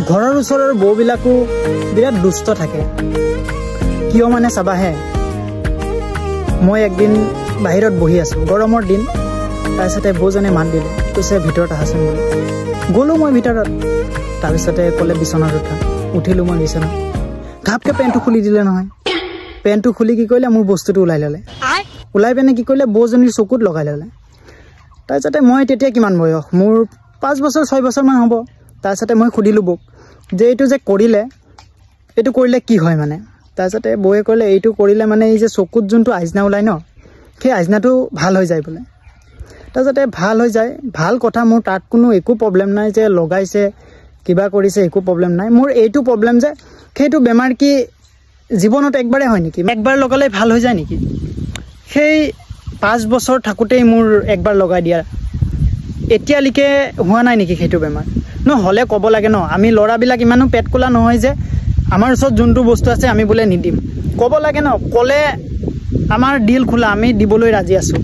ঘৰৰ ওচৰৰ বৌবিলাকো বিৰাট দুষ্ট থাকে কিয় মানে চাবাহে মই একদিন বাহিৰত বহি আছো গৰমৰ দিন তাৰপিছতে বৌজনে মাত দিলে কৈছে ভিতৰত আহাচোন বুলি গ'লো মই ভিতৰত তাৰপিছতে ক'লে বিছনাত উঠা উঠিলো মই বিছনাত ঘাপকে পেণ্টটো খুলি দিলে নহয় পেণ্টটো খুলি কি কৰিলে মোৰ বস্তুটো ওলাই ল'লে ওলাই পেনে কি কৰিলে বৌজনীৰ চকুত লগাই ল'লে তাৰপিছতে মই তেতিয়া কিমান বয়স মোৰ 5 বছৰ 6 বছৰমান হ'ব তাৰপিছতে মই সুধিলোঁ বৌক যে এইটো যে কৰিলে এইটো কৰিলে কি হয় মানে তাৰপিছতে বৌয়ে ক'লে এইটো কৰিলে মানে এই যে চকুত যোনটো আইজনা ওলাই ন সেই আইজনাটো ভাল হৈ যায় বোলে তাৰপিছতে ভাল হৈ যায় ভাল কথা মোৰ তাত কোনো একো প্ৰব্লেম নাই যে লগাইছে কিবা কৰিছে একো প্ৰব্লেম নাই মোৰ এইটো প্ৰব্লেম যে সেইটো বেমাৰ কি জীৱনত একবাৰে হয় নেকি একবাৰ লগালে ভাল হৈ যায় নেকি সেই 5 বছৰ থাকোতেই মোৰ একবাৰ লগাই দিয়া এতিয়ালৈকে হোৱা নাই নেকি সেইটো বেমাৰ নহ'লে ক'ব লাগে ন আমি ল'ৰাবিলাক ইমানো পেট কোলা নহয় যে আমাৰ ওচৰত যোনটো বস্তু আছে আমি বোলে নিদিম ক'ব লাগে ন ক'লে আমাৰ ডিল খোলা আমি দিবলৈ ৰাজি আছোঁ